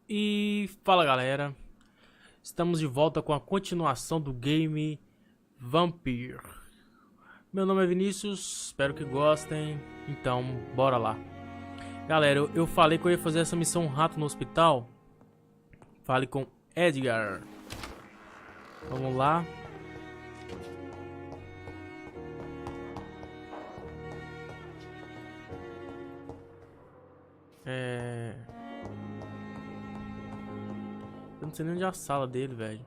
E fala galera, estamos de volta com a continuação do game Vampyr. Meu nome é Vinícius, espero que gostem, então bora lá. Galera, eu falei que eu ia fazer essa missão rato no hospital. Fale com Edgar. Vamos lá. Eu não sei nem onde é a sala dele, velho.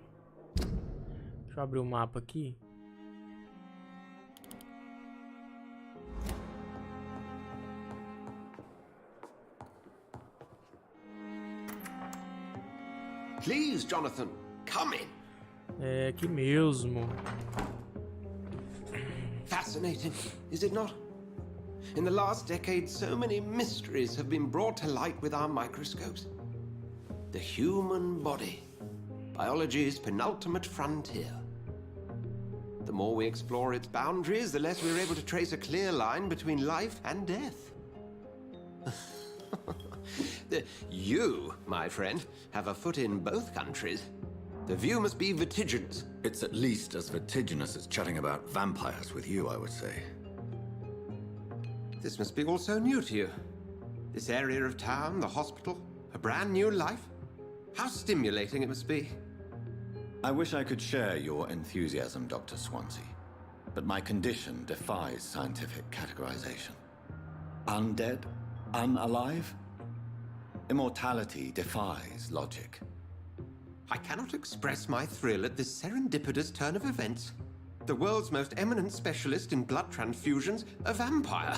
Deixa eu abrir o mapa aqui. Please, Jonathan, come in. É aqui mesmo. Fascinating, is it not? In the last decade, so many mysteries have been brought to light with our microscopes. The human body, biology's penultimate frontier. The more we explore its boundaries, the less we're able to trace a clear line between life and death. You, my friend, have a foot in both countries. The view must be vertiginous. It's at least as vertiginous as chatting about vampires with you, I would say. This must be all so new to you. This area of town, the hospital, a brand new life. How stimulating it must be. I wish I could share your enthusiasm, Dr. Swansea, but my condition defies scientific categorization. Undead? Unalive? Immortality defies logic. I cannot express my thrill at this serendipitous turn of events. The world's most eminent specialist in blood transfusions, a vampire.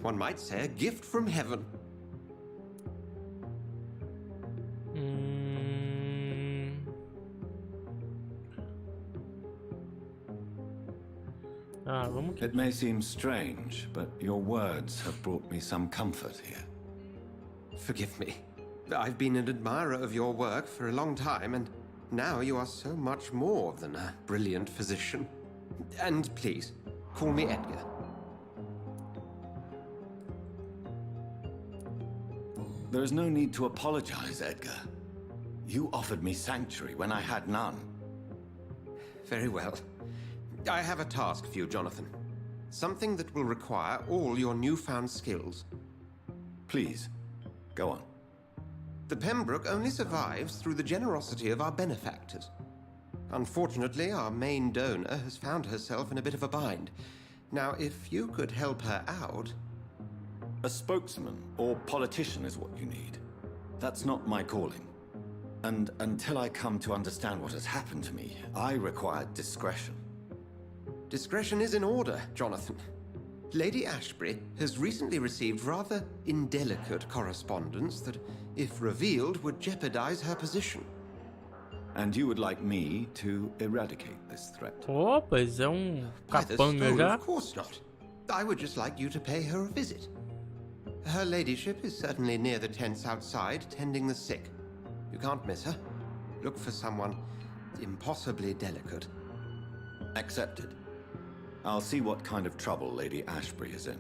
One might say a gift from heaven. It may seem strange, but your words have brought me some comfort here. Forgive me. I've been an admirer of your work for a long time, and now you are so much more than a brilliant physician. And please, call me Edgar. There is no need to apologize, Edgar. You offered me sanctuary when I had none. Very well. I have a task for you, Jonathan. Something that will require all your newfound skills. Please, go on. The Pembroke only survives through the generosity of our benefactors. Unfortunately, our main donor has found herself in a bit of a bind. Now, if you could help her out... A spokesman or politician is what you need. That's not my calling. And until I come to understand what has happened to me, I require discretion. Discretion is in order, Jonathan. Lady Ashbury has recently received rather indelicate correspondence that, if revealed, would jeopardize her position. And you would like me to eradicate this threat? Oh, pois é By the capanga soul, já. of course not. I would just like you to pay her a visit. Her ladyship is certainly near the tents outside, tending the sick. You can't miss her. Look for someone impossibly delicate. Accepted. I'll see what kind of trouble Lady Ashbury is in.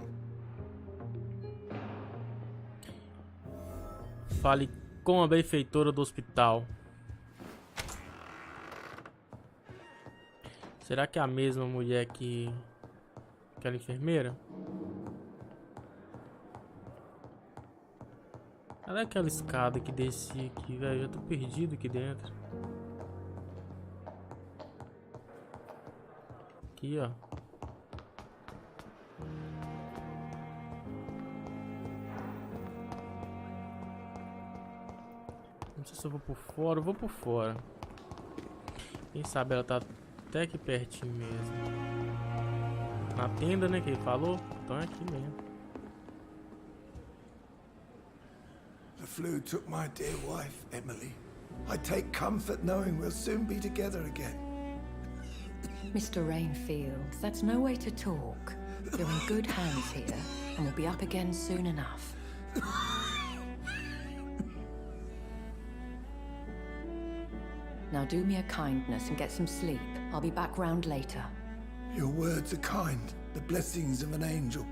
Fale com a benfeitora do hospital. Será que é a mesma mulher que aquela enfermeira? Cadê aquela escada que descia aqui, velho? Eu tô perdido aqui dentro. Aqui, ó. Não sei se eu vou por fora. Eu vou por fora. Quem sabe ela tá até aqui pertinho mesmo. Na tenda, né, que ele falou? Então é aqui mesmo. The flu took my dear wife, Emily. I take comfort knowing we'll soon be together again. Mr. Rainfield, that's no way to talk. You're in good hands here, and we'll be up again soon enough. Now do me a kindness and get some sleep. I'll be back round later. Your words are kind, the blessings of an angel.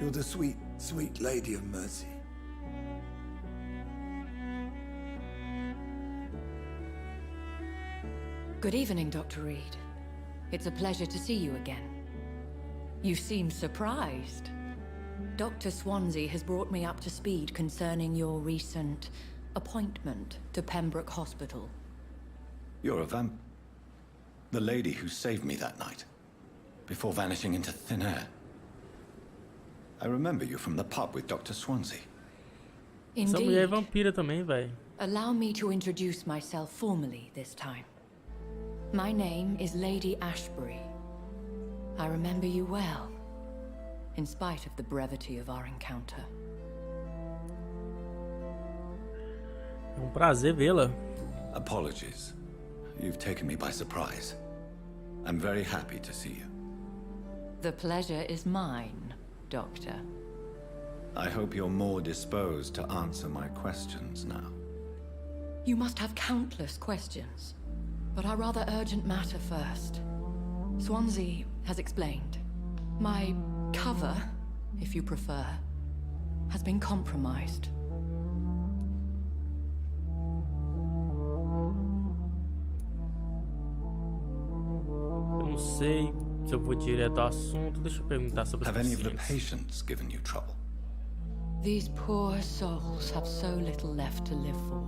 You're the sweet, sweet lady of mercy. Good evening, Dr. Reid. It's a pleasure to see you again. You seem surprised. Dr. Swansea has brought me up to speed concerning your recent appointment to Pembroke Hospital. You're a the lady who saved me that night, before vanishing into thin air. I remember you from the pub with Dr. Swansea. Essa mulher é Indeed. vampira também, velho. Allow me to introduce myself formally this time. My name is Lady Ashbury. I remember you well, in spite of the brevity of our encounter. É prazer vê-la. Apologies. You've taken me by surprise. I'm very happy to see you. The pleasure is mine, Doctor. I hope you're more disposed to answer my questions now. You must have countless questions, but our rather urgent matter first. Swansea has explained. My cover, if you prefer, has been compromised. Eu não sei se eu vou direto ao assunto. Deixa eu perguntar sobre os Have any of the pacientes. patients given you trouble? These poor souls have so little left to live for.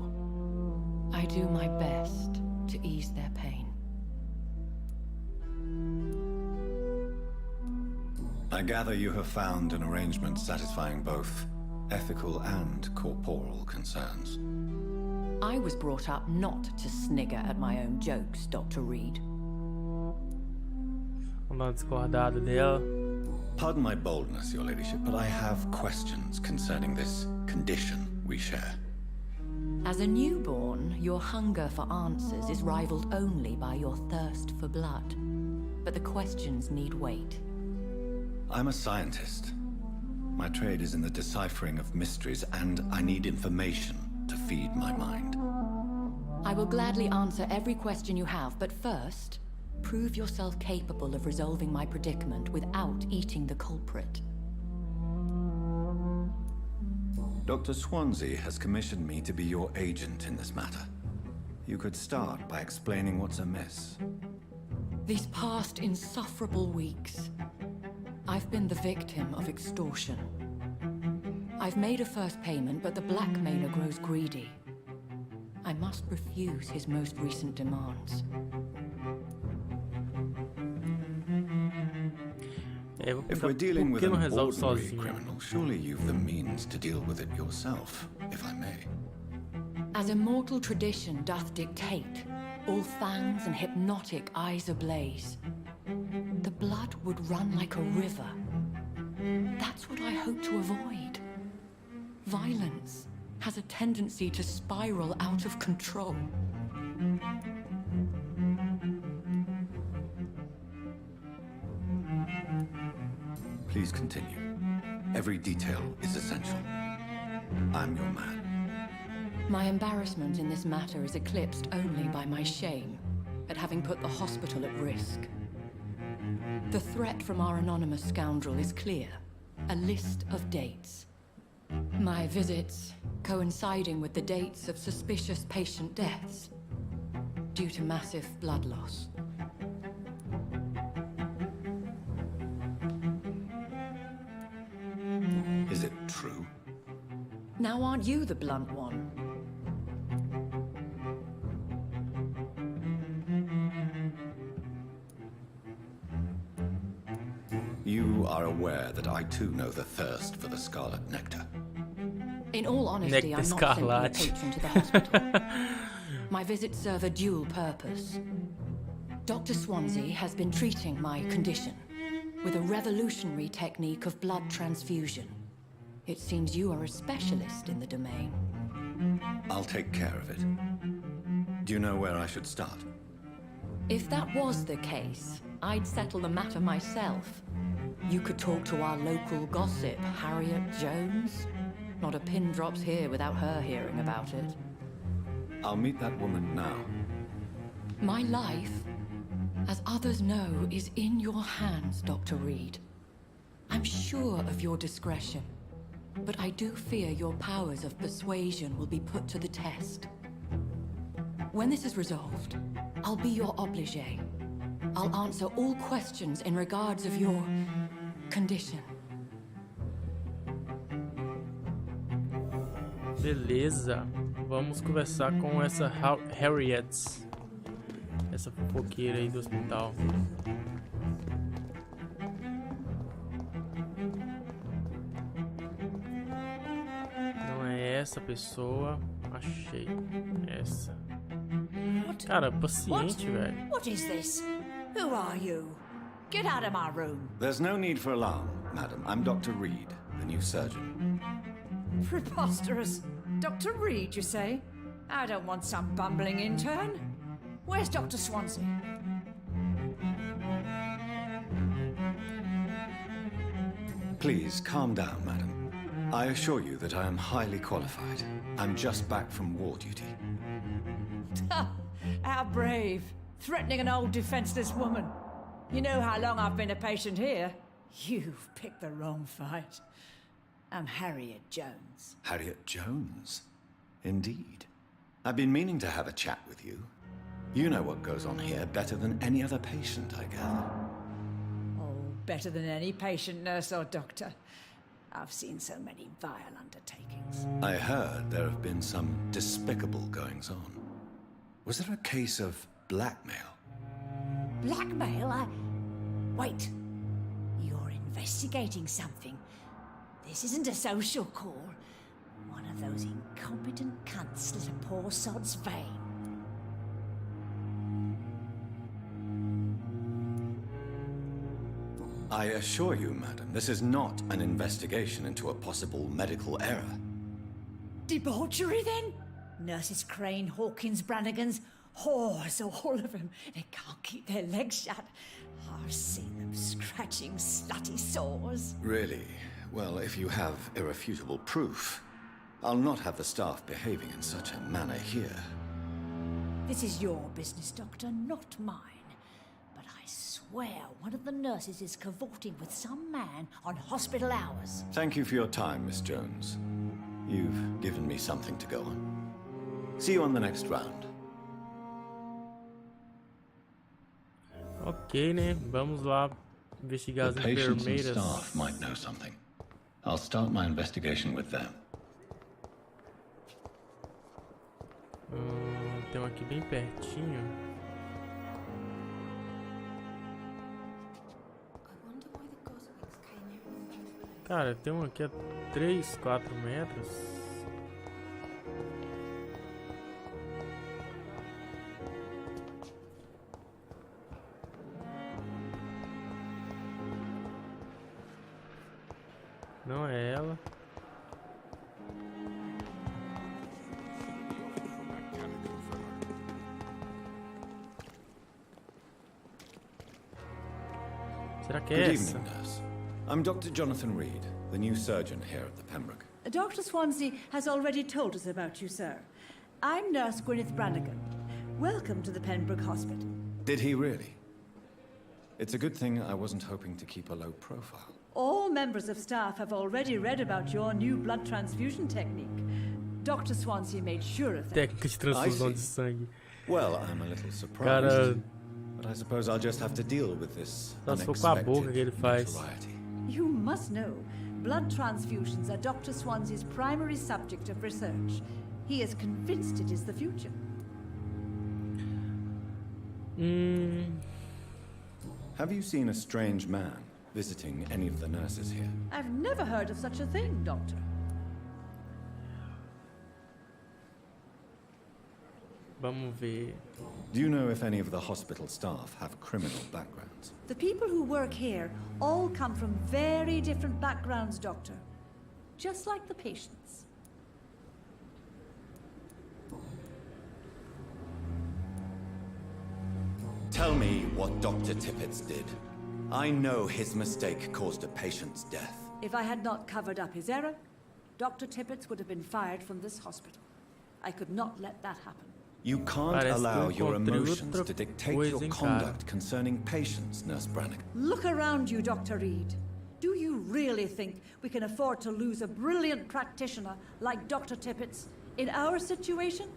I do my best to ease their pain. I gather you have found an arrangement satisfying both ethical and corporal concerns. I was brought up not to snigger at my own jokes, Dr. Reid. Vamos dar uma discordada dela. Pardon my boldness, Your Ladyship, but I have questions concerning this condition we share. As a newborn, your hunger for answers is rivaled only by your thirst for blood. But the questions need weight. I'm a scientist. My trade is in the deciphering of mysteries, and I need information to feed my mind. I will gladly answer every question you have, but first, prove yourself capable of resolving my predicament without eating the culprit. Dr. Swansea has commissioned me to be your agent in this matter. You could start by explaining what's amiss. These past insufferable weeks, I've been the victim of extortion. I've made a first payment, but the blackmailer grows greedy. I must refuse his most recent demands. If we're dealing with an não resolve ordinary sozinho? criminal, surely you've the means to deal with it yourself, if I may. As immortal tradition doth dictate, all fangs and hypnotic eyes ablaze, the blood would run like a river. That's what I hope to avoid. Violence has a tendency to spiral out of control. Please continue. Every detail is essential. I'm your man. My embarrassment in this matter is eclipsed only by my shame at having put the hospital at risk. The threat from our anonymous scoundrel is clear. A list of dates. My visits coinciding with the dates of suspicious patient deaths due to massive blood loss. Is it true? Now aren't you the blunt one? You are aware that I too know the thirst for the scarlet nectar. In all honesty, I'm not simply a patron to the hospital. My visits serve a dual purpose. Dr. Swansea has been treating my condition with a revolutionary technique of blood transfusion. It seems you are a specialist in the domain. I'll take care of it. Do you know where I should start? If that was the case, I'd settle the matter myself. You could talk to our local gossip, Harriet Jones. Not a pin drops here without her hearing about it. I'll meet that woman now. My life, as others know, is in your hands, Dr. Reid. I'm sure of your discretion, but I do fear your powers of persuasion will be put to the test. When this is resolved, I'll be your obligé. I'll answer all questions in regards of your condition. Beleza. Vamos conversar com essa Harriet. Essa fofoqueira aí do hospital. Não é essa pessoa. Achei. Essa. Cara, paciente, velho. What is this? Who are you? Get out of my room. There's no need for alarm, madam. I'm Dr. Reid, the new surgeon. Preposterous. Dr. Reid, you say? I don't want some bumbling intern. Where's Dr. Swansea? Please, calm down, madam. I assure you that I am highly qualified. I'm just back from war duty. How brave. Threatening an old defenseless woman. You know how long I've been a patient here? You've picked the wrong fight. I'm Harriet Jones. Harriet Jones? Indeed. I've been meaning to have a chat with you. You know what goes on here better than any other patient, I gather. Oh, better than any patient, nurse or doctor. I've seen so many vile undertakings. I heard there have been some despicable goings-on. Was there a case of blackmail? Blackmail? Wait. You're investigating something. This isn't a social call. One of those incompetent cunts slit a poor sod's vein. I assure you, madam, this is not an investigation into a possible medical error. Debauchery, then? Nurses Crane, Hawkins, Brannigans, whores, all of them. They can't keep their legs shut. I've seen them scratching slutty sores. Really? Well, if you have irrefutable proof, I'll not have the staff behaving in such a manner here. This is your business, Doctor, not mine. But I swear one of the nurses is cavorting with some man on hospital hours. Thank you for your time, Miss Jones. You've given me something to go on. See you on the next round. Ok, né? Vamos lá investigar as The patients and enfermeiras. staff might know something. I'll start my investigation with them. Tem um aqui bem pertinho. Cara, tem um aqui a 3, 4 metros. Não é ela. Será que é Good essa? evening, nurse. I'm Dr. Jonathan Reid, the new surgeon here at the Pembroke. Dr. Swansea has already told us about you, sir. I'm Nurse Gwyneth Brannigan. Welcome to the Pembroke Hospital. Did he really? It's a good thing I wasn't hoping to keep a low profile. All members of staff have already read about your new blood transfusion technique. Dr. Swansea made sure of that. Técnica de transfusão de sangue. Well, I'm a little surprised. Cara, But I suppose I'll just have to deal with this só se for com a boca que ele faz. notoriety. You must know, blood transfusions are Dr. Swansea's primary subject of research. He is convinced it is the future. Have you seen a strange man visiting any of the nurses here? I've never heard of such a thing, Doctor. Vamos ver. Do you know if any of the hospital staff have criminal backgrounds? The people who work here all come from very different backgrounds, Doctor. Just like the patients. Tell me what Dr. Tippett did. I know his mistake caused a patient's death. If I had not covered up his error, Dr. Tippett would have been fired from this hospital. I could not let that happen. You can't Parece que allow your encontrei emotions outra to dictate coisa, your hein, conduct concerning patients, Nurse Brannigan. Look around you, Dr. Reid. Do you really think we can afford to lose a brilliant practitioner like Dr. Tippett's in our situation?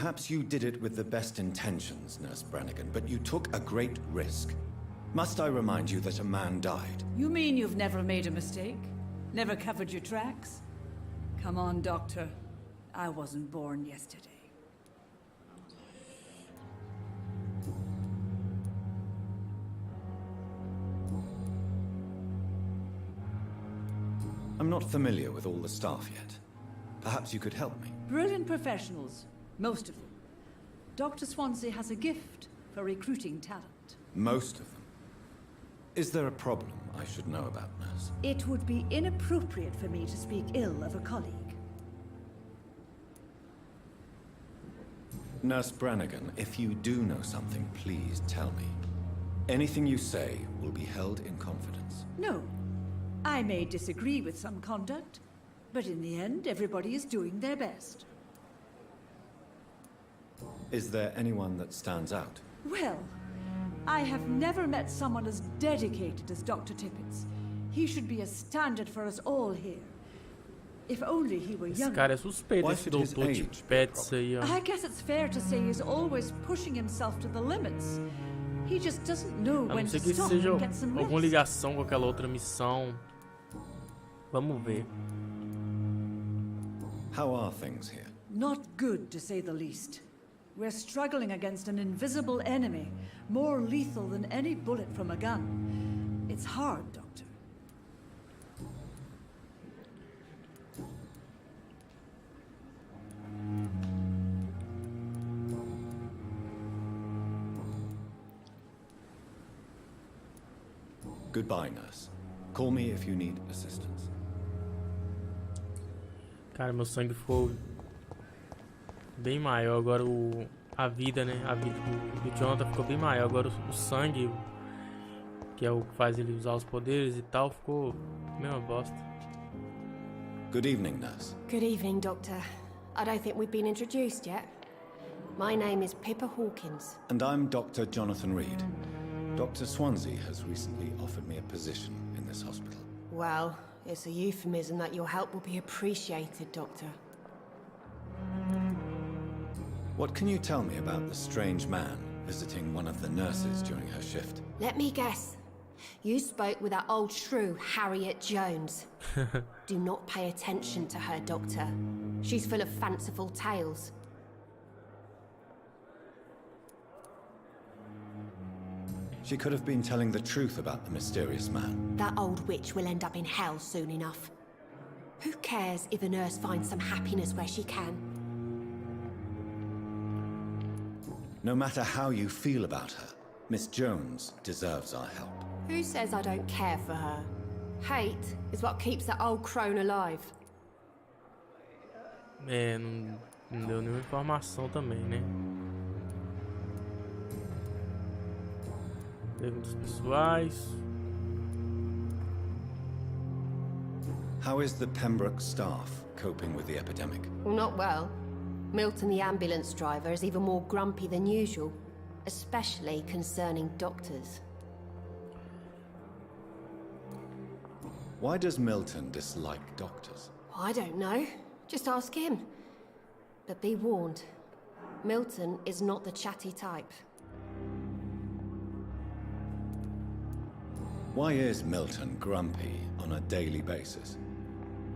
Perhaps you did it with the best intentions, Nurse Brannigan, but you took a great risk. Must I remind you that a man died? You mean you've never made a mistake? Never covered your tracks? Come on, Doctor. I wasn't born yesterday. I'm not familiar with all the staff yet. Perhaps you could help me. Brilliant professionals, most of them. Dr. Swansea has a gift for recruiting talent. Most of them. Is there a problem I should know about, Nurse? It would be inappropriate for me to speak ill of a colleague. Nurse Brannigan, if you do know something, please tell me. Anything you say will be held in confidence. No. I may disagree with some conduct, but in the end, everybody is doing their best. Is there anyone that stands out? Well, I have never met someone as dedicated as Dr. Tippett. He should be a standard for us all here. If only he were Esse younger. cara é suspeito, esse doutor Tippett aí, ó. I guess it's fair to say he's always pushing himself to the limits. He just doesn't know A when não to ser que stop seja and get some alguma rest. ligação com aquela outra missão. Vamos ver. How are things here? Not good, to say the least. We're struggling against an invisible enemy, more lethal than any bullet from a gun. It's hard, Doctor. Goodbye, Nurse. Call me if you need assistance. Cara, meu sangue ficou bem maior. Agora a vida, né? A vida do Jonathan ficou bem maior. Agora o sangue, que é o que faz ele usar os poderes e tal, ficou mesma bosta. Good evening, Nurse. Good evening, Doctor. I don't think we've been introduced yet. My name is Pippa Hawkins. And I'm Dr. Jonathan Reid. Dr. Swansea has recently offered me a position in this hospital. Well, it's a euphemism that your help will be appreciated, Doctor. What can you tell me about the strange man visiting one of the nurses during her shift? Let me guess. You spoke with that old shrew, Harriet Jones. Do not pay attention to her, Doctor. She's full of fanciful tales. She could have been telling the truth about the mysterious man. That old witch will end up in hell soon enough. Who cares if a nurse finds some happiness where she can? No matter how you feel about her, Miss Jones deserves our help. Who says I don't care for her? Hate is what keeps that old crone alive. É, não deu nenhuma informação também, né? Perguntas pessoais. How is the Pembroke staff coping with the epidemic? Well, not well. Milton, the ambulance driver, is even more grumpy than usual, especially concerning doctors. Why does Milton dislike doctors? I don't know. Just ask him. But be warned, Milton is not the chatty type. Why is Milton grumpy on a daily basis?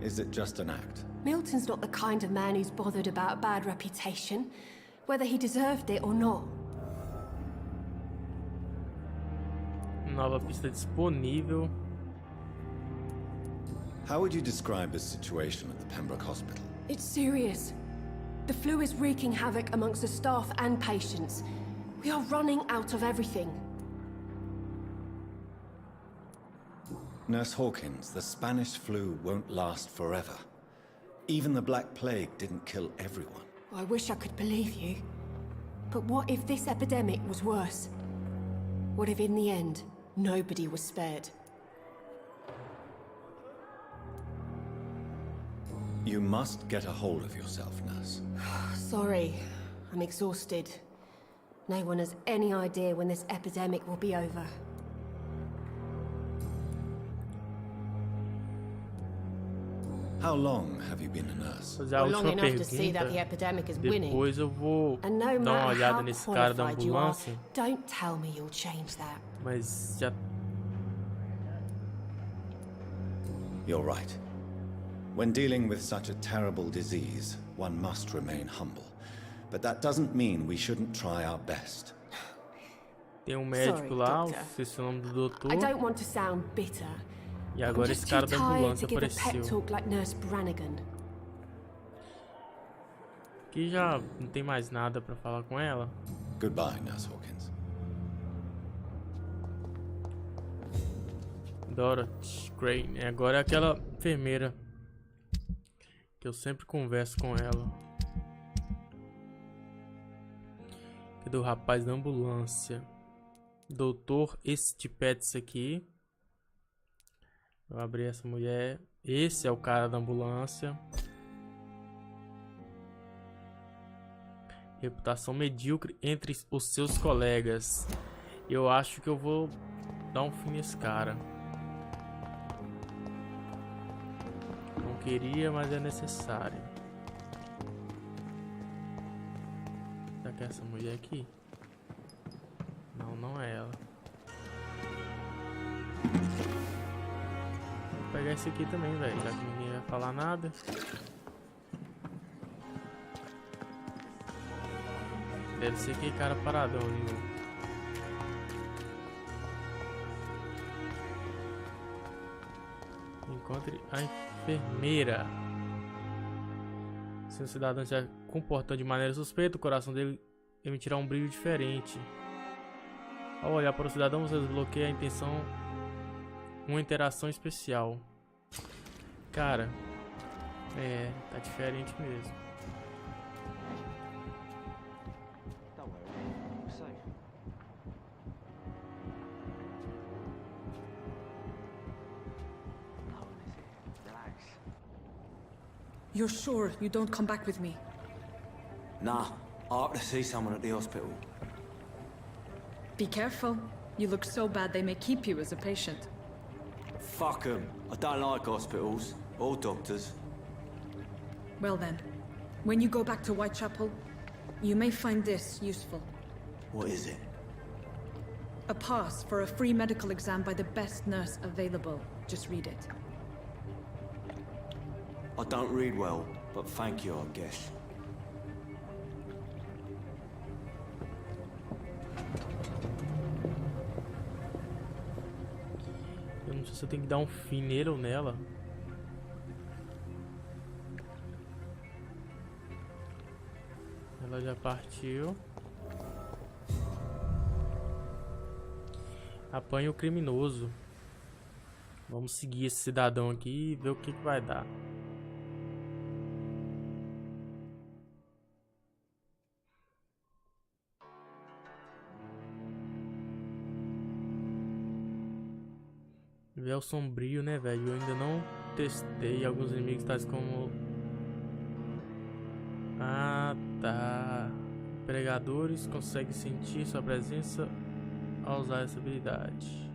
Is it just an act? Milton's not the kind of man who's bothered about a bad reputation, whether he deserved it or not. Nova pista disponível. How would you describe the situation at the Pembroke Hospital? It's serious. The flu is wreaking havoc amongst the staff and patients. We are running out of everything. Nurse Hawkins, the Spanish flu won't last forever. Even the Black Plague didn't kill everyone. I wish I could believe you. But what if this epidemic was worse? What if in the end, nobody was spared? You must get a hold of yourself, Nurse. Sorry, I'm exhausted. No one has any idea when this epidemic will be over. How long have you been a nurse? Fazer a Long última enough to see that the pergunta. epidemic is winning. Depois eu vou And no dar uma matter olhada how nesse cara da qualified you are, ambulância. don't tell me you'll change that. Mas já You're right. When dealing with such a terrible disease, one must remain humble. But that doesn't mean we shouldn't try our best. tem um médico Sorry, lá, doctor. esqueci o nome do doutor. I don't want to sound bitter. E I'm agora just esse too cara da tired ambulância to give a pep apareceu. talk like Nurse Brannigan. Aqui já não tem mais nada pra falar com ela. Goodbye, Nurse Hawkins. Dorothy Crane. Agora é aquela enfermeira que eu sempre converso com ela. Cadê o rapaz da ambulância? Doutor Estipets aqui. Vou abrir essa mulher. Esse é o cara da ambulância. Reputação medíocre entre os seus colegas. Eu acho que eu vou dar um fim nesse cara. Não queria, mas é necessário. Será que é essa mulher aqui? Não, não é ela. Vou pegar esse aqui também, velho, já que ninguém vai falar nada. Deve ser aquele cara paradão ali. Encontre a enfermeira. Se o cidadão se comportando de maneira suspeita, o coração dele emitirá um brilho diferente. Ao olhar para o cidadão, você desbloqueia a intenção, uma interação especial. Cara, tá diferente mesmo. You're sure you don't come back with me? Nah, I have to see someone at the hospital. Be careful. You look so bad they may keep you as a patient. Fuck 'em. I don't like hospitals or doctors. Well then, when you go back to Whitechapel, you may find this useful. What is it? A pass for a free medical exam by the best nurse available. Just read it. I don't read well, but thank you, I guess. Eu não sei se eu tenho que dar um fim nele ou nela. Ela já partiu. Apanhe o criminoso. Vamos seguir esse cidadão aqui e ver o que vai dar. Véu sombrio, né, velho? Eu ainda não testei alguns inimigos tais como... Ah, tá. Pregadores conseguem sentir sua presença ao usar essa habilidade.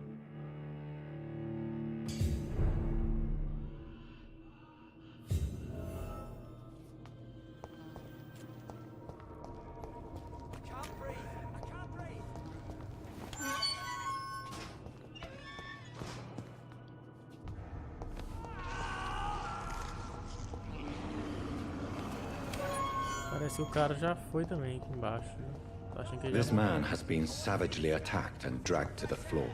Parece que o cara já foi também aqui embaixo. Tô achando que ele This já man has been savagely attacked and dragged to the floor.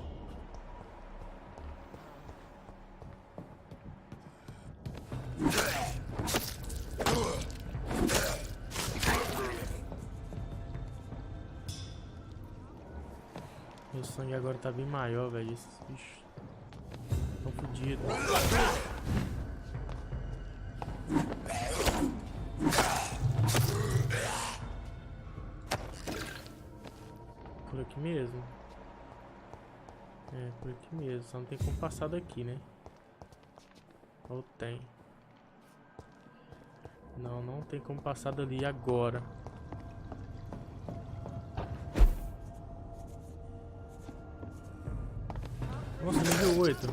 Meu sangue agora tá bem maior, velho. Esses bichos tão fodidos. Por aqui mesmo? É, por aqui mesmo. Só não tem como passar daqui, né? Ou tem? Não, não tem como passar dali agora. Nossa, nível 8.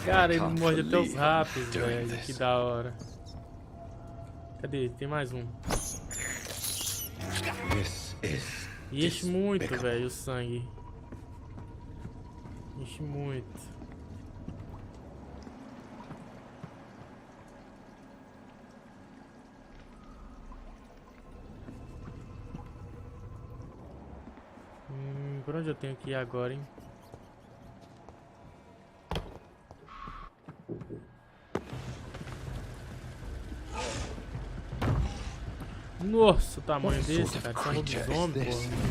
Cara, ele morde até os ratos, velho. Que da hora. Cadê? Tem mais um. E enche muito, velho, o sangue. Enche muito. Por onde eu tenho que ir agora, hein? Nossa, o tamanho desse, cara. Isso é um lobisomem, porra.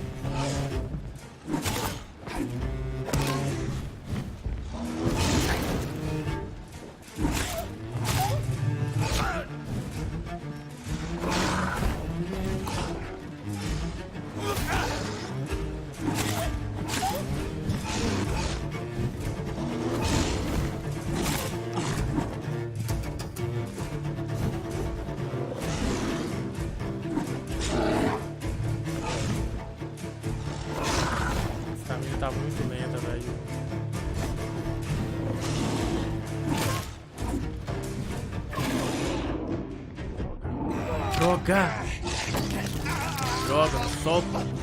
Tá muito lenta, velho. Droga! Droga, solta!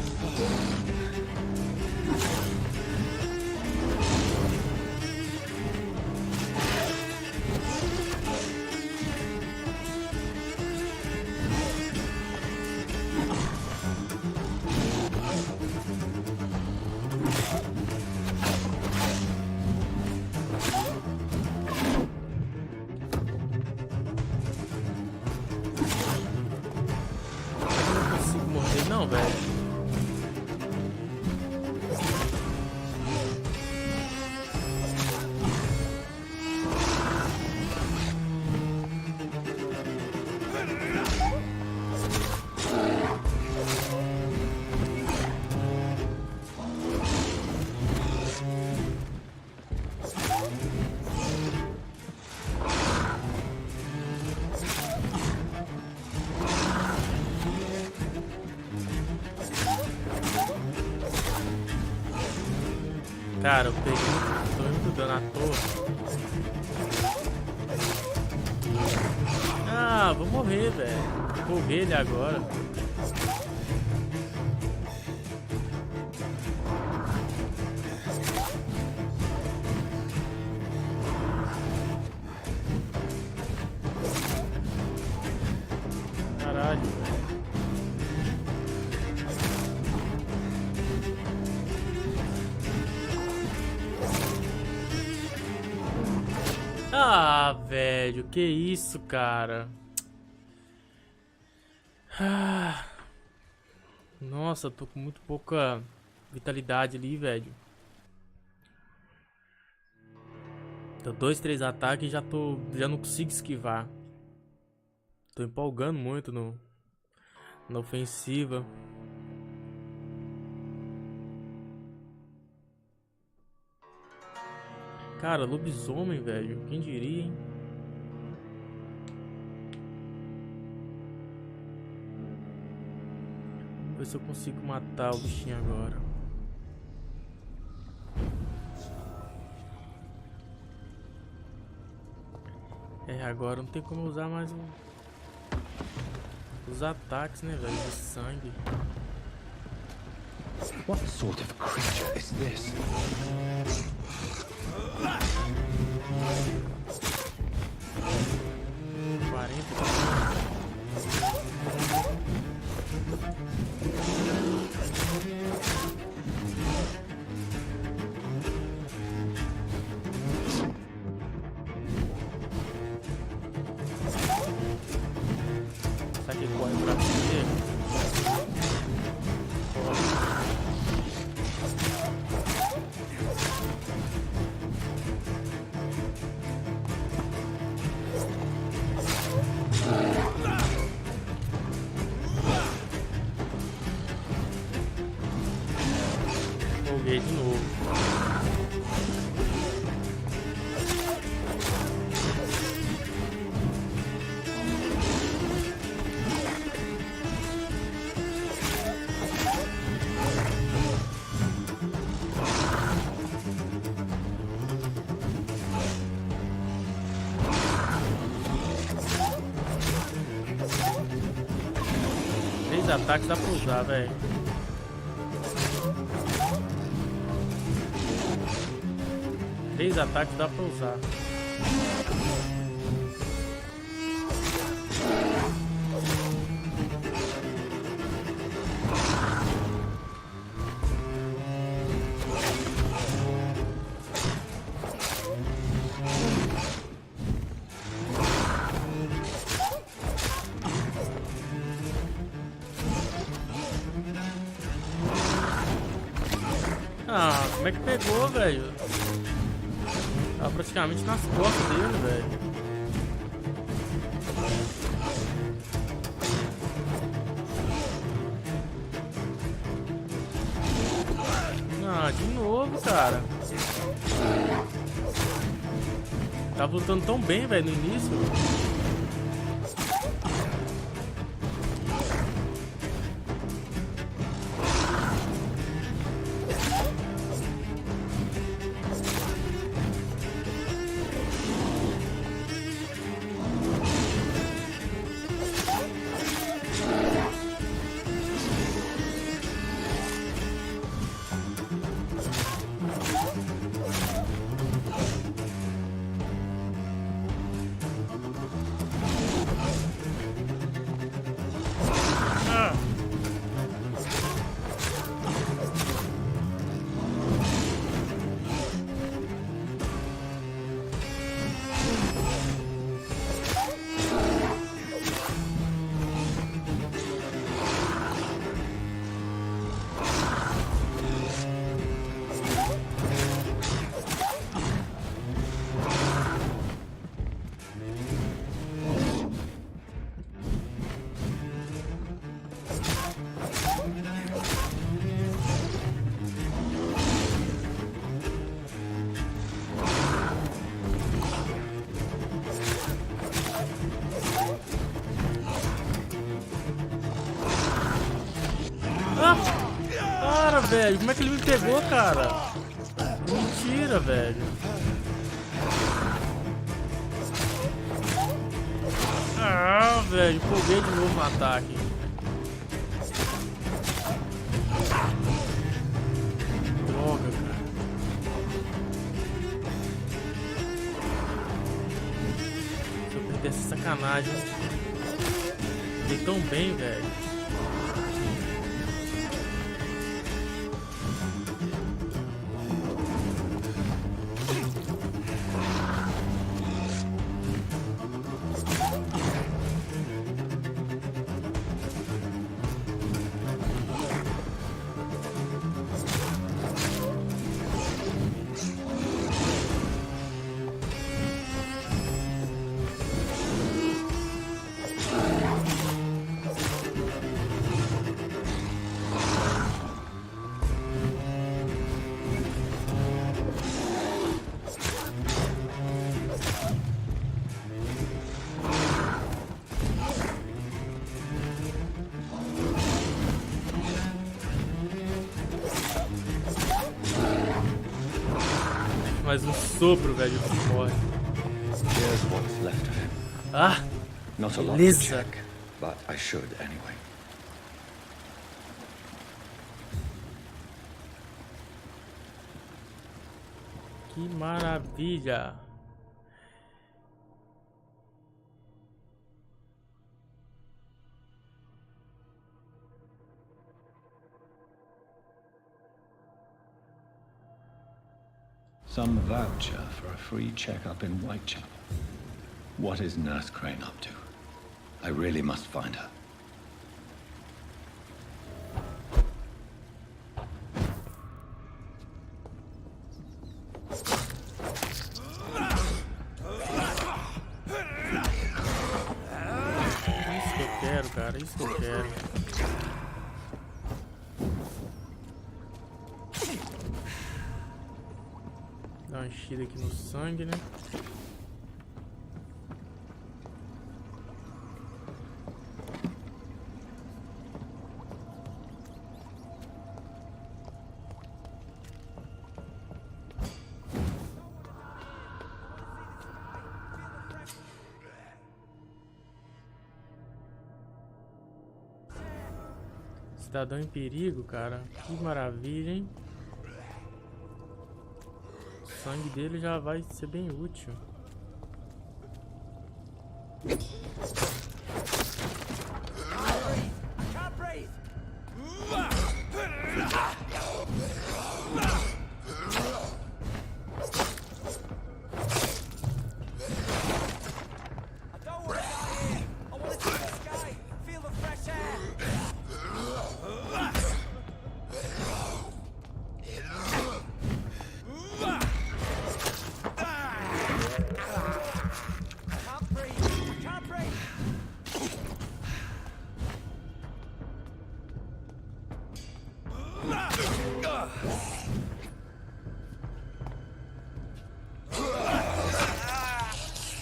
Não, velho. Cara, eu peguei muito dano à toa. Ah, vou morrer, velho. Vou ver ele agora. Caralho, velho. Ah, velho, que isso, cara. Ah, nossa, tô com muito pouca vitalidade ali, velho. Tô 2, 3 ataques e já não consigo esquivar. Tô empolgando muito na ofensiva. Cara, lobisomem, velho. Quem diria, hein? Vamos ver se eu consigo matar o bichinho agora. É, agora não tem como usar mais os ataques, né, velho? De sangue. What sort of creature is this? 40. Será que corre pra você? Joguei de novo. ataques dá pra usar, velho. Três ataques dá pra usar. Ah, como é que pegou, velho? Tava praticamente nas costas dele, velho. Ah, de novo, cara. Tava lutando tão bem, velho, no início. Cara, velho, como é que ele me pegou, cara? Mentira, velho. Ah, velho, empolguei de novo no ataque. Droga, cara. Se eu perder essa sacanagem. Dei tão bem, velho. Mais um sopro, velho, que morre. Here's what's left of him. Ah, Not a lot to beleza. check, but I should anyway. Que maravilha. Some voucher for a free checkup in Whitechapel. What is Nurse Crane up to? I really must find her. Isso que eu quero, cara, isso que eu quero. Dá uma enchida aqui no sangue, né? Cidadão em perigo, cara. Que maravilha, hein? O sangue dele já vai ser bem útil.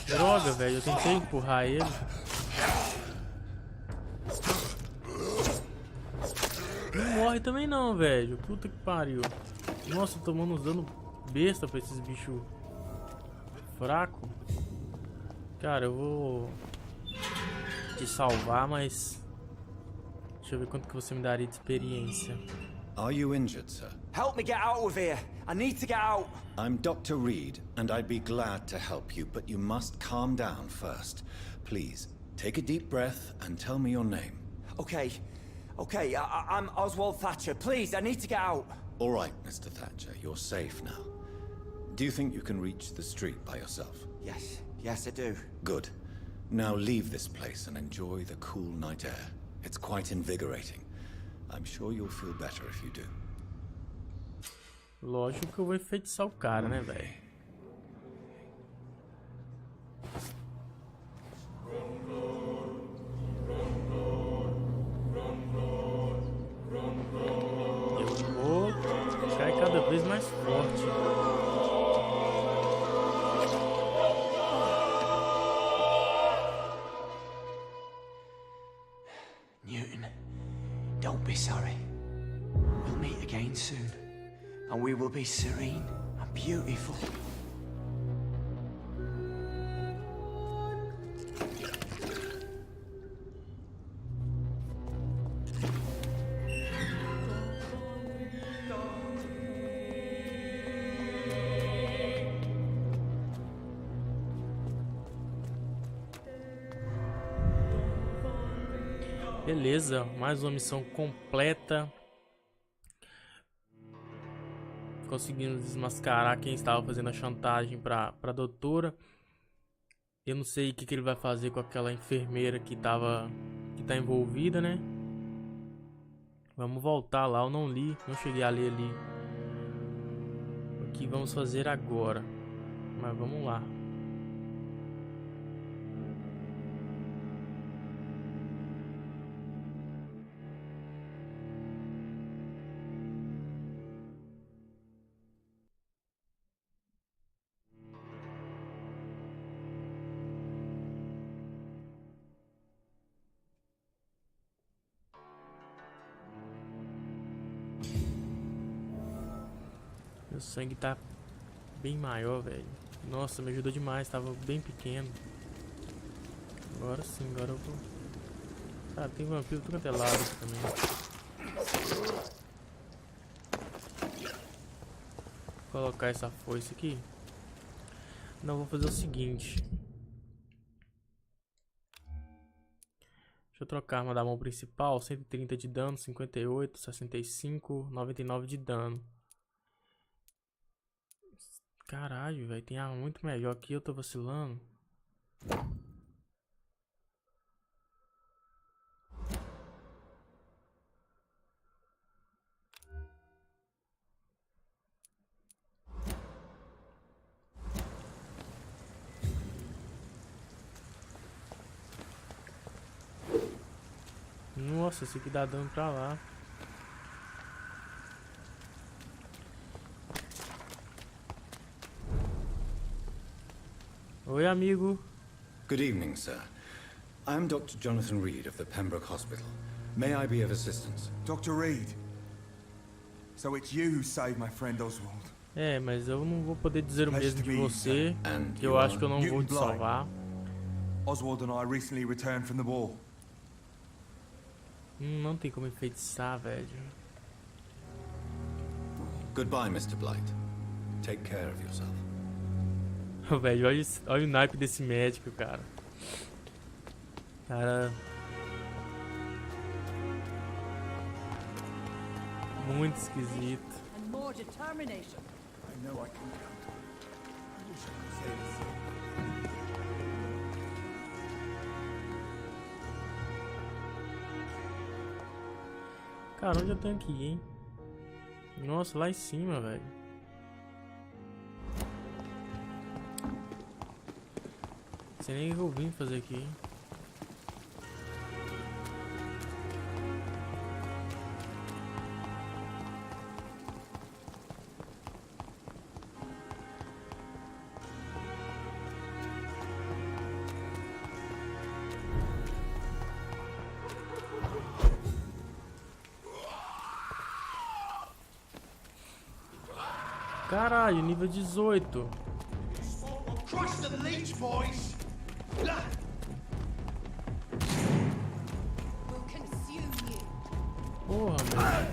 Droga, velho, eu tentei empurrar ele. Não morre também não, velho. Puta que pariu. Nossa, tomando uns dano besta pra esses bichos fracos. Cara, eu vou te salvar, mas deixa eu ver quanto que você me daria de experiência. Are you injured, sir? Help me get out of here. I need to get out. I'm Dr. Reid, and I'd be glad to help you, but you must calm down first. Please, take a deep breath and tell me your name. Okay, I'm Oswald Thatcher. Please, I need to get out. All right, Mr. Thatcher, you're safe now. Do you think you can reach the street by yourself? Yes, I do. Good. Now leave this place and enjoy the cool night air. It's quite invigorating. I'm sure you'll feel better if you do. Lógico que eu vou enfeitiçar o cara, né, velho? Eu vou ficar cada vez mais forte. Newton, don't be sorry. We'll meet again soon. And we will be serene and beautiful. Beleza, mais uma missão completa. Conseguindo desmascarar quem estava fazendo a chantagem pra doutora. Eu não sei o que ele vai fazer com aquela enfermeira que tá envolvida, né? Vamos voltar lá, eu não li, não cheguei a ler ali. O que vamos fazer agora? Mas vamos lá. Meu sangue tá bem maior, velho. Nossa, me ajudou demais, tava bem pequeno. Agora sim, agora eu vou... Ah, tem vampiro tudo quanto é lado aqui também. Vou colocar essa foice aqui. Não, vou fazer o seguinte. Deixa eu trocar a arma da mão principal. 130 de dano, 58, 65, 99 de dano. Caralho, velho, tem arma muito melhor aqui, eu tô vacilando. Nossa, esse aqui dá dano pra lá. Oi, amigo. Good evening, sir. I'm Dr. Jonathan Reid of the Pembroke Hospital. May I be of assistance? Dr. Reid. So it's you who saved my friend Oswald. É, mas eu não vou poder dizer o mesmo de você, que eu acho que eu não vou te salvar. Oswald and I recently returned from the war. Não tem como enfeitiçar, velho. Goodbye, Mr. Blight. Take care of yourself. Velho, olha o naipe desse médico, cara. Cara... muito esquisito. And more determination. I know I can count. I wish I could say the same. Cara, onde eu tenho que ir, hein? Nossa, lá em cima, velho. Não sei nem o que eu vim fazer aqui. Caralho, nível 18. Crush the leech, boys! Porra, velho.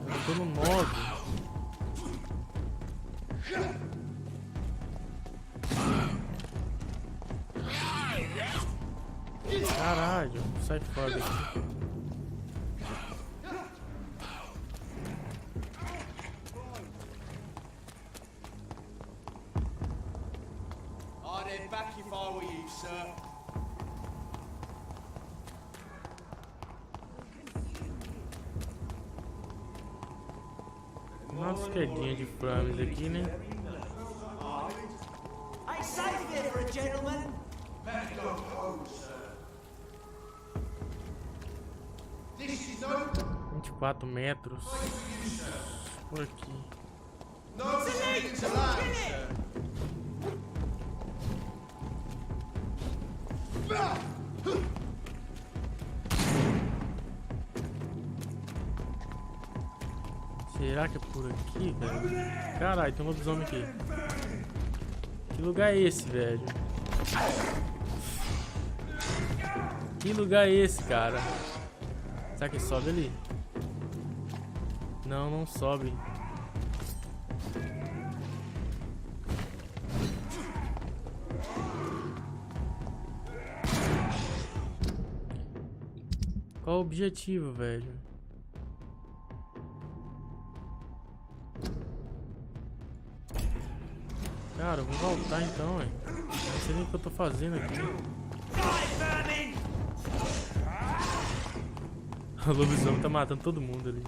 Eu tô no 9. Caralho, sai fora daqui. Nossa, quedinha de frames aqui, né? Ain't safe here for a gentleman. Let go home, sir. This is no 24 metros. Por aqui. no civilians allowed, sir. Será que é por aqui, velho? Caralho, tem um lobisomem aqui. Que lugar é esse, velho? Que lugar é esse, cara? Será que sobe ali? Não, não sobe. Qual o objetivo, velho? Cara, eu vou voltar então, hein? Não sei nem o que eu tô fazendo aqui. O lobisomem tá matando todo mundo ali.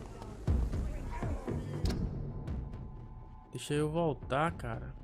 Deixa eu voltar, cara.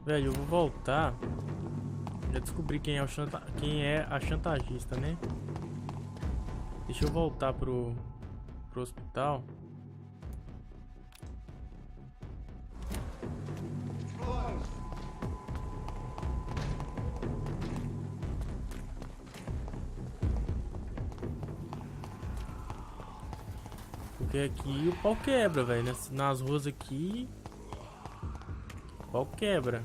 Velho, eu vou voltar. Já descobri quem é a chantagista, né? Deixa eu voltar pro hospital. Porque aqui o pau quebra, velho. Nas ruas aqui o pau quebra.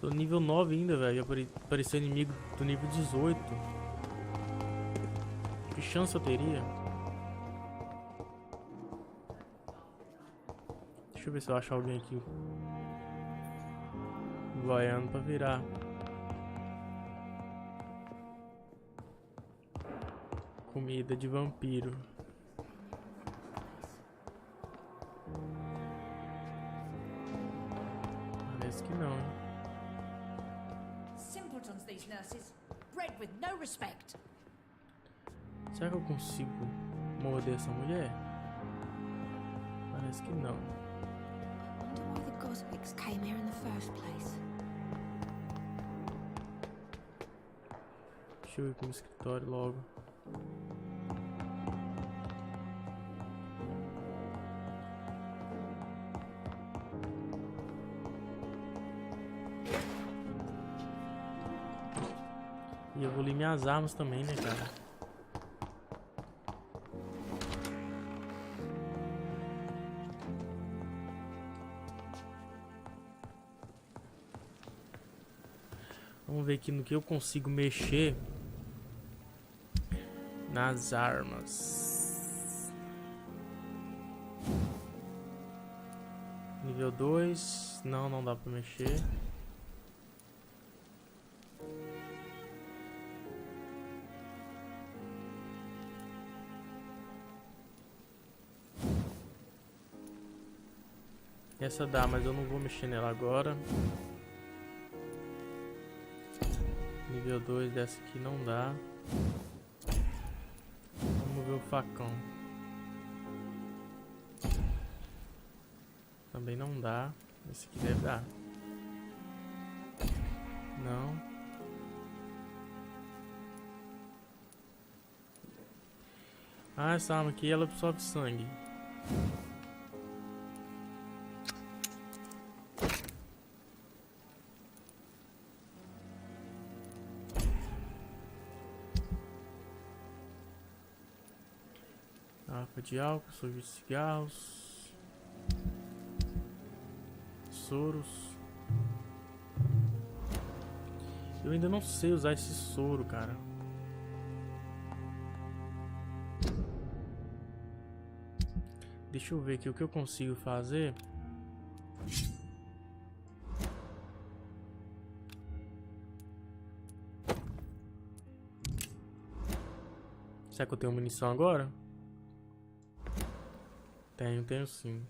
Tô nível 9 ainda, velho. Apareceu inimigo do nível 18. Que chance eu teria? Deixa eu ver se eu acho alguém aqui voando pra virar. Comida de vampiro. Parece que não, hein? Simpletons, these nurses. Bred with no respect. Será que eu consigo morder essa mulher? Parece que não. Wonder why the Goswicks came here in the first place. Deixa eu ir pro escritório logo. E eu vou ler minhas armas também, né, cara? Vamos ver aqui no que eu consigo mexer nas armas. Nível 2. Não dá pra mexer. Essa dá, mas eu não vou mexer nela agora. Nível 2 dessa aqui não dá. Vamos ver o facão. Também não dá. Esse aqui deve dar. Não. Ah, essa arma aqui ela absorve sangue. Garrafa de álcool, sujo de cigarros, soros. Eu ainda não sei usar esse soro, cara. Deixa eu ver aqui o que eu consigo fazer. Será que eu tenho munição agora? Tenho sim.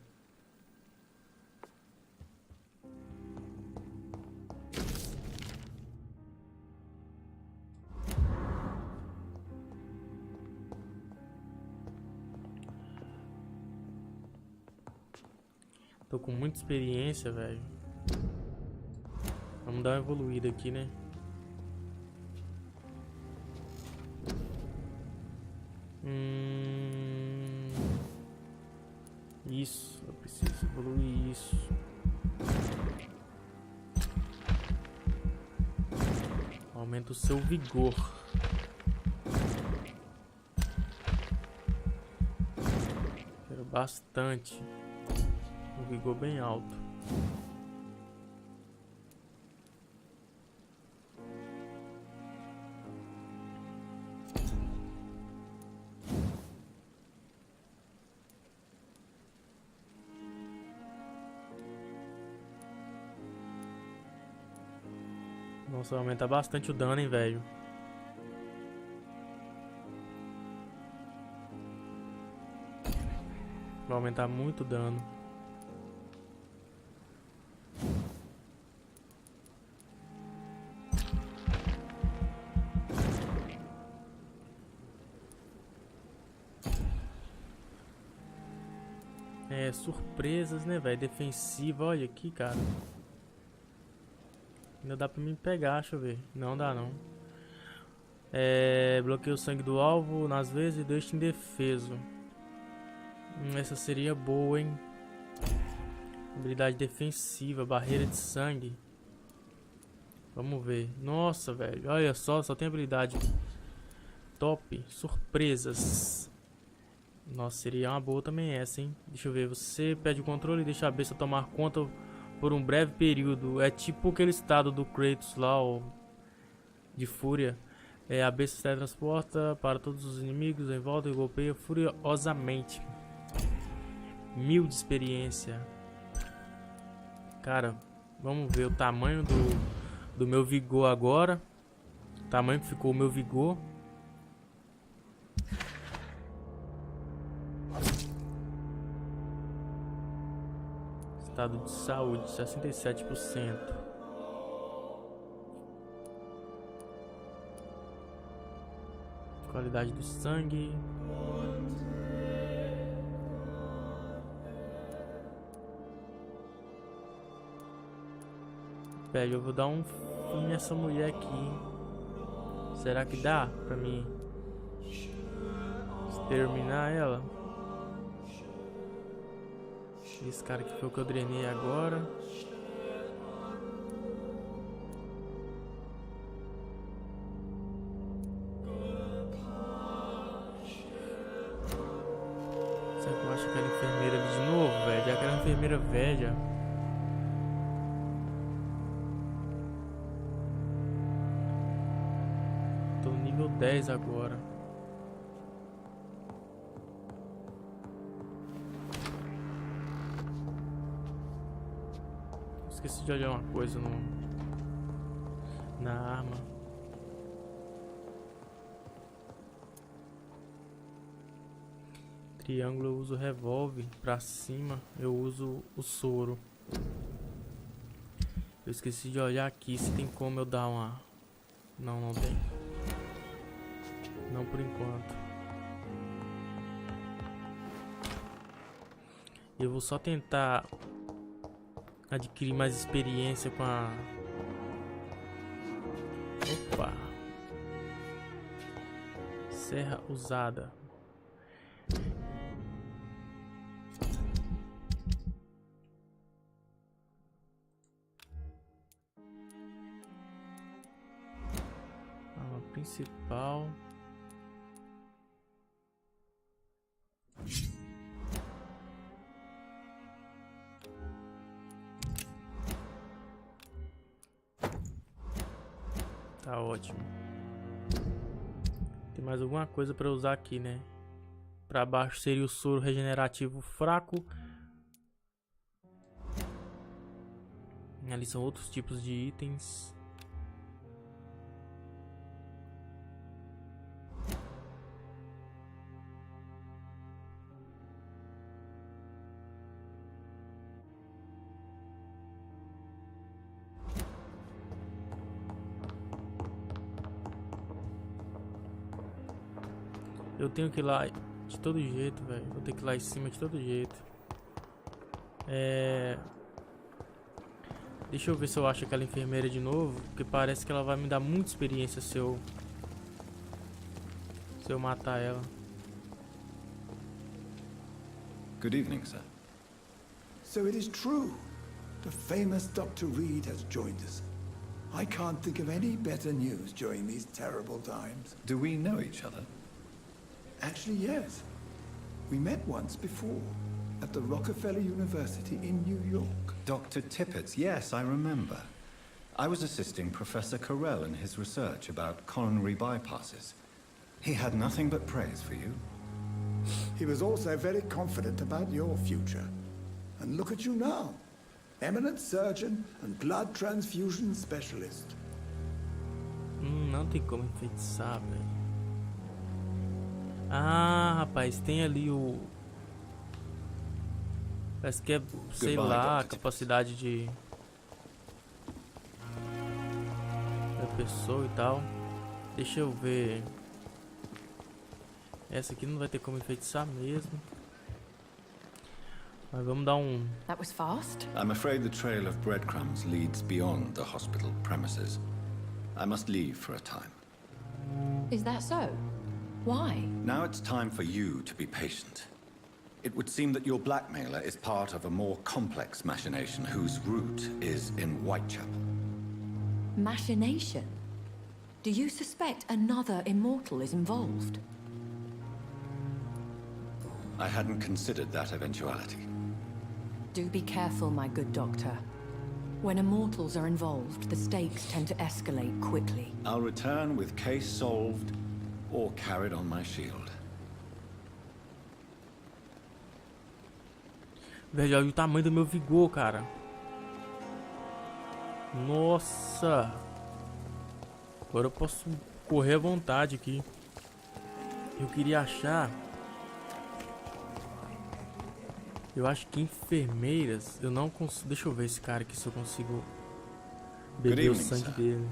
Tô com muita experiência, velho. Vamos dar uma evoluída aqui, né? Isso, eu preciso evoluir isso. Aumenta o seu vigor. Quero bastante. Um vigor bem alto. Nossa, vai aumentar bastante o dano, hein, velho. Vai aumentar muito o dano. É, surpresas, né, velho? Defensiva, olha aqui, cara. Ainda dá pra me pegar, deixa eu ver. Não dá, não. Bloqueia o sangue do alvo nas vezes e deixa indefeso. Essa seria boa, hein? Habilidade defensiva, barreira de sangue. Vamos ver. Nossa, velho. Olha só tem habilidade top. Surpresas. Nossa, seria uma boa também essa, hein? Deixa eu ver. Você pede o controle e deixa a besta tomar conta por um breve período. É tipo aquele estado do Kratos lá, ó, de fúria. A besta se teletransporta para todos os inimigos em volta e golpeia furiosamente. 1000 de experiência. Cara, vamos ver o tamanho do meu vigor agora. O tamanho que ficou o meu vigor. estado de saúde, 67%. Qualidade do sangue. Velho, eu vou dar um fim nessa mulher aqui. Será que dá pra mim exterminar ela? Esse cara aqui foi o que eu drenei agora. Será que eu acho aquela enfermeira ali de novo, velho? Já aquela enfermeira velha. Tô no nível 10 agora. Esqueci de olhar uma coisa na arma. Triângulo eu uso revólver, pra cima eu uso o soro. Eu esqueci de olhar aqui se tem como eu dar uma... Não, não tem. Não por enquanto. Eu vou só tentar adquirir mais experiência com a... Opa! Serra usada. Arma principal. Tá ótimo. Tem mais alguma coisa pra usar aqui, né? Pra baixo seria o soro regenerativo fraco. Ali são outros tipos de itens. Eu tenho que ir lá de todo jeito, velho. Vou ter que ir lá em cima de todo jeito. Deixa eu ver se eu acho aquela enfermeira de novo. Porque parece que ela vai me dar muita experiência se eu matar ela. Good evening, sir. So it is true. The famous Dr. Reid has joined us. I can't think of any better news during these terrible times. Do we know each other? Actually, yes. We met once before, at the Rockefeller University in New York. Dr. Tippett, yes, I remember. I was assisting Professor Carell in his research about coronary bypasses. He had nothing but praise for you. He was also very confident about your future. And look at you now. Eminent surgeon and blood transfusion specialist. Não tem como enfeitiçar, velho. Ah, rapaz, tem ali o... Parece que é, sei lá, a capacidade de... da pessoa e tal. Deixa eu ver. Essa aqui não vai ter como enfeitiçar mesmo. Mas vamos dar um... That was fast. I'm afraid the trail of breadcrumbs leads beyond the hospital premises. I must leave for a time. Is that so? Why? Now it's time for you to be patient. It would seem that your blackmailer is part of a more complex machination whose root is in Whitechapel. Machination? Do you suspect another immortal is involved? I hadn't considered that eventuality. Do be careful, my good doctor. When immortals are involved, the stakes tend to escalate quickly. I'll return with case solved or carried on my shield. Velho, olha o tamanho do meu vigor, cara. Nossa. Agora eu posso correr à vontade aqui. Eu queria achar... Eu acho que enfermeiras, eu não consigo. Deixa eu ver esse cara aqui se eu consigo beber o sangue dele.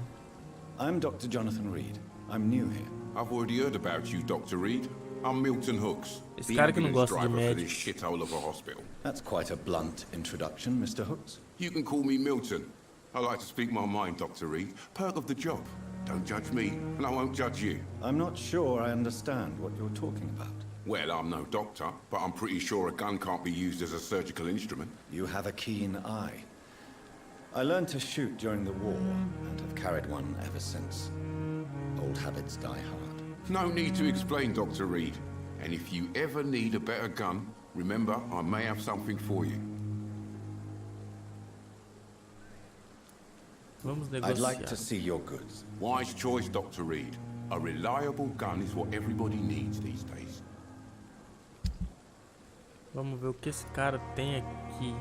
I'm Dr. Jonathan Reid. I'm new here. I've already heard about you, Dr. Reid. I'm Milton Hooks, Esse the cara que não ambulance gosta de driver for this médicos. shithole of a hospital. That's quite a blunt introduction, Mr. Hooks. You can call me Milton. I like to speak my mind, Dr. Reid. Perk of the job. Don't judge me, and I won't judge you. I'm not sure I understand what you're talking about. Well, I'm no doctor, but I'm pretty sure a gun can't be used as a surgical instrument. You have a keen eye. I learned to shoot during the war, and have carried one ever since. Old habits die hard. No need to explain, Dr. Reid. And if you ever need a better gun, remember, I may have something for you. Vamos negociar. I'd like to see your goods. Wise choice, Dr. Reid. A reliable gun is what everybody needs these days. Vamos ver o que esse cara tem aqui.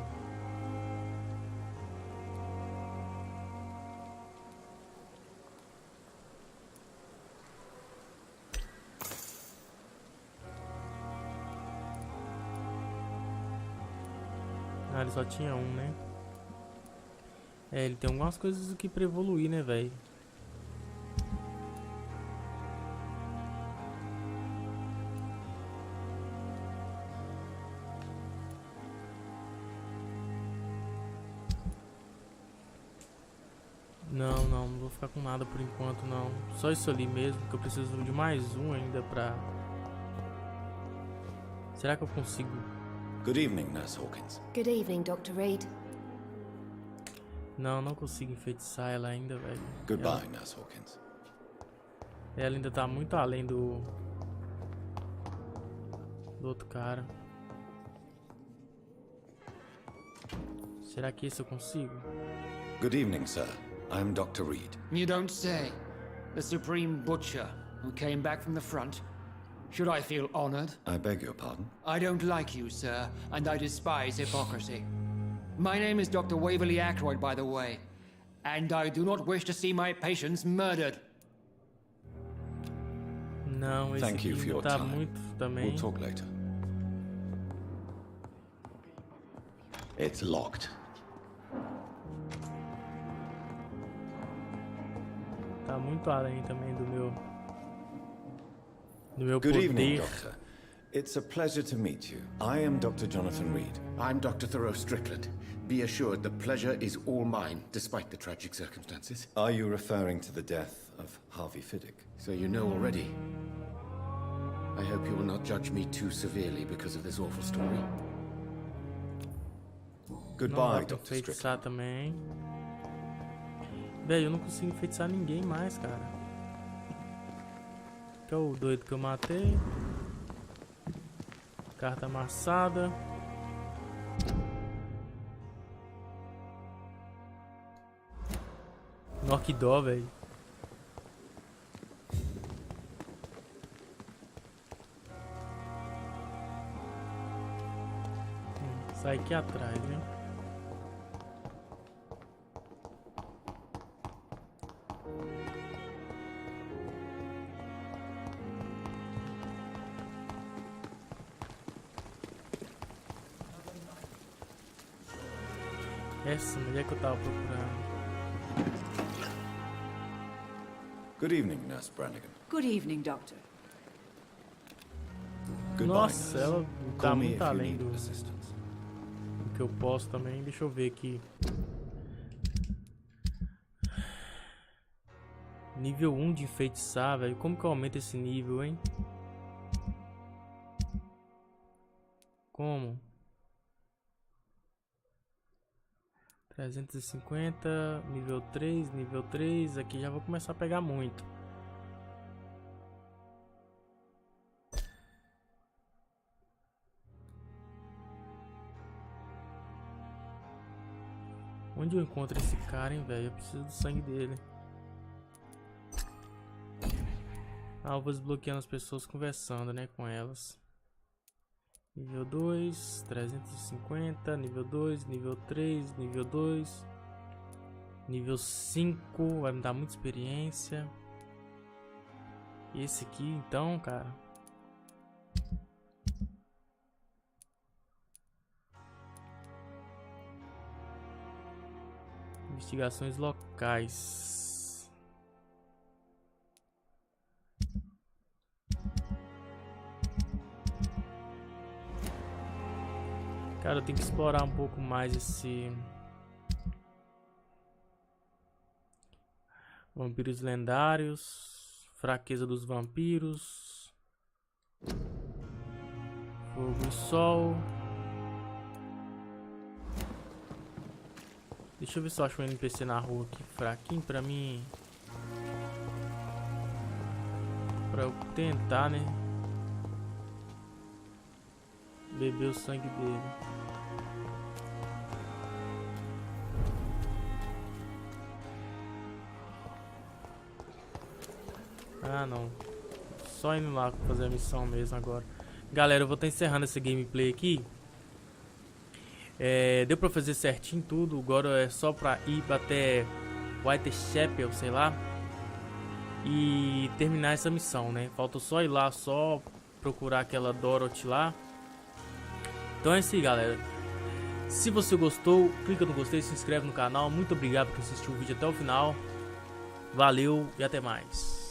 Ah, ele só tinha um, né? É, ele tem algumas coisas aqui pra evoluir, né, velho? Não vou ficar com nada por enquanto, não. Só isso ali mesmo, que eu preciso de mais um ainda pra... Será que eu consigo? Good evening, Nurse Hawkins. Good evening, Dr. Reid. Não consigo enfeitiçar ela ainda, velho. Goodbye, Nurse Hawkins. Ela ainda tá muito além do outro cara. Será que esse eu consigo? Good evening, sir. I'm Dr. Reid. You don't say. The Supreme Butcher, who came back from the front. Should I feel honored? I beg your pardon? I don't like you, sir, and I despise hypocrisy. My name is Dr. Waverly Ackroyd, by the way, and I do not wish to see my patients murdered. Não, esse Thank you aqui for your tá time. muito também. We'll talk later. It's locked. Tá muito além também do meu Good poder. evening, Doctor. It's a pleasure to meet you. I am Dr. Jonathan Reid. I'm Dr. Thoreau Strickland. Be assured the pleasure is all mine, despite the tragic circumstances. Are you referring to the death of Harvey Fiddick? So you know already. I hope you will not judge me too severely because of this awful story. Goodbye, Não dá pra Dr. enfeitiçar Strickland. também. Velho, eu não consigo enfeitiçar ninguém mais, cara. Que é o doido que eu matei. Carta amassada. Nó, que dó, velho. Sai aqui atrás, hein? Essa mulher que eu tava procurando. Good evening, Nurse Brannigan. Good evening, Doctor. Goodbye, Nossa, nurse. ela tá Call me muito if you além need do assistance. que eu posso também. Deixa eu ver aqui. Nível 1 de enfeitiçar, velho. Como que eu aumento esse nível, hein? Como? 350, nível 3, aqui já vou começar a pegar muito. Onde eu encontro esse cara, hein, velho? Eu preciso do sangue dele. Alvos desbloqueando as pessoas conversando, né, com elas. Nível 2, 350, nível 2, nível 3, nível 2. Nível 5, vai me dar muita experiência. E esse aqui, então, cara. Investigações locais. Cara, eu tenho que explorar um pouco mais esse... Vampiros lendários. Fraqueza dos vampiros. Fogo e sol. Deixa eu ver se eu acho um NPC na rua aqui fraquinho pra mim. Pra eu tentar, né? Beber o sangue dele. Ah, não. Só indo lá fazer a missão mesmo agora. Galera, eu vou estar encerrando essa gameplay aqui. Deu pra fazer certinho tudo. Agora é só pra ir até Whitechapel, sei lá, e terminar essa missão, né? Falta só ir lá, só procurar aquela Dorothy lá. Então é isso aí, galera. Se você gostou, clica no gostei, se inscreve no canal. Muito obrigado por assistir o vídeo até o final. Valeu e até mais.